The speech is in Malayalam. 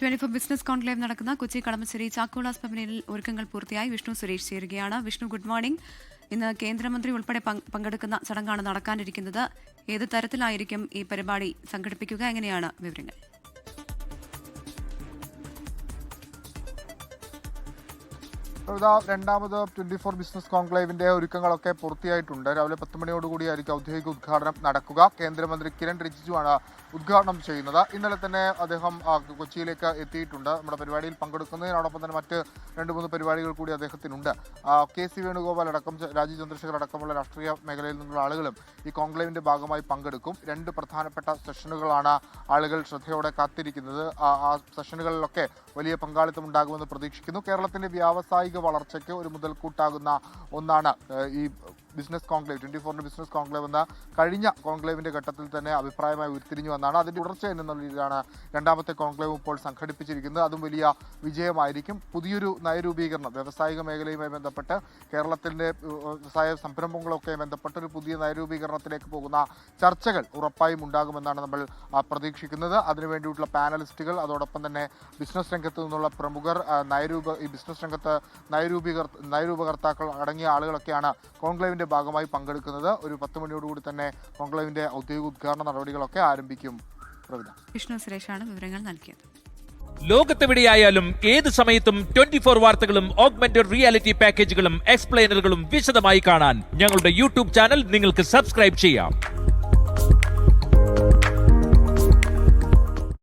24 ബിസിനസ് കോൺക്ലേവ് നടക്കുന്ന കൊച്ചി കളമശ്ശേരി ചാക്കോളാസ് പവലിയനിൽ ഒരുക്കങ്ങൾ പൂർത്തിയായി. വിഷ്ണു സുരേഷ് ചേരുകയാണ്. Vishnu, good morning. ഇന്ന് കേന്ദ്രമന്ത്രി ഉൾപ്പെടെ പങ്കെടുക്കുന്ന ചടങ്ങാണ് നടക്കാനിരിക്കുന്നത്. ഏത് തരത്തിലായിരിക്കും ഈ പരിപാടി സംഘടിപ്പിക്കുക? എങ്ങനെയാണ് വിവരങ്ങൾ? രണ്ടാമത് 24 ബിസിനസ് കോൺക്ലേവിന്റെ ഒരുക്കങ്ങളൊക്കെ പൂർത്തിയായിട്ടുണ്ട്. രാവിലെ 10 മണിയോടുകൂടിയായിരിക്കും ഔദ്യോഗിക ഉദ്ഘാടനം നടക്കുക. കേന്ദ്രമന്ത്രി കിരൺ റിജിജുവാണ് ഉദ്ഘാടനം ചെയ്യുന്നത്. ഇന്നലെ തന്നെ അദ്ദേഹം കൊച്ചിയിലേക്ക് എത്തിയിട്ടുണ്ട്. നമ്മുടെ പരിപാടിയിൽ പങ്കെടുക്കുന്നതിനോടൊപ്പം തന്നെ മറ്റ് 2-3 പരിപാടികൾ കൂടി അദ്ദേഹത്തിനുണ്ട്. KC വേണുഗോപാൽ അടക്കം രാജീവ് ചന്ദ്രശേഖർ അടക്കമുള്ള രാഷ്ട്രീയ മേഖലയിൽ നിന്നുള്ള ആളുകളും ഈ കോൺക്ലേവിന്റെ ഭാഗമായി പങ്കെടുക്കും. 2 പ്രധാനപ്പെട്ട സെഷനുകളാണ് ആളുകൾ ശ്രദ്ധയോടെ കാത്തിരിക്കുന്നത്. ആ സെഷനുകളിലൊക്കെ വലിയ പങ്കാളിത്തം ഉണ്ടാകുമെന്ന് പ്രതീക്ഷിക്കുന്നു. കേരളത്തിന്റെ വ്യാവസായിക വളർച്ചയ്ക്ക് ഒരു മുതൽക്കൂട്ടാകുന്ന ഒന്നാണ് ഈ ബിസിനസ് കോൺക്ലേവ്. 24 ബിസിനസ് കോൺക്ലേവ് എന്ന കഴിഞ്ഞ കോൺക്ലേവിന്റെ ഘട്ടത്തിൽ തന്നെ അഭിപ്രായമായി ഉരുത്തിരിഞ്ഞു വന്നാണ്. അതിന്റെ തുടർച്ച എന്നുള്ള രീതിയിലാണ് രണ്ടാമത്തെ കോൺക്ലേവ് ഇപ്പോൾ സംഘടിപ്പിച്ചിരിക്കുന്നത്. അതും വലിയ വിജയമായിരിക്കും. പുതിയൊരു നയരൂപീകരണം, വ്യാവസായിക മേഖലയുമായി ബന്ധപ്പെട്ട് കേരളത്തിന്റെ വ്യവസായ സംരംഭങ്ങളൊക്കെ ബന്ധപ്പെട്ട് ഒരു പുതിയ നയരൂപീകരണത്തിലേക്ക് പോകുന്ന ചർച്ചകൾ ഉറപ്പായും ഉണ്ടാകുമെന്നാണ് നമ്മൾ പ്രതീക്ഷിക്കുന്നത്. അതിനുവേണ്ടിയിട്ടുള്ള പാനലിസ്റ്റുകൾ, അതോടൊപ്പം തന്നെ ബിസിനസ് രംഗത്ത് നിന്നുള്ള പ്രമുഖർ, ഈ ബിസിനസ് രംഗത്ത് നയരൂപകർത്താക്കൾ അടങ്ങിയ ആളുകളൊക്കെയാണ് കോൺക്ലേവിന്റെ ഭാഗമായി പങ്കെടുക്കുന്നത്. ഒരു 10 മണിയോടുകൂടി തന്നെ കോൺക്ലേവിന്റെ ഔദ്യോഗിക ഉദ്ഘാടന നടപടികളൊക്കെ ആരംഭിക്കും. വിഷ്ണു സുരേഷാണ് വിവരങ്ങൾ നൽകിയത്. ലോകത്തെവിടെയായാലും ഏത് സമയത്തും 24 വാർത്തകളും ഓഗ്മെന്റഡ് റിയാലിറ്റി പാക്കേജുകളും എക്സ്പ്ലെയിനറുകളും വിശദമായി കാണാൻ ഞങ്ങളുടെ യൂട്യൂബ് ചാനൽ നിങ്ങൾക്ക് സബ്സ്ക്രൈബ് ചെയ്യാം.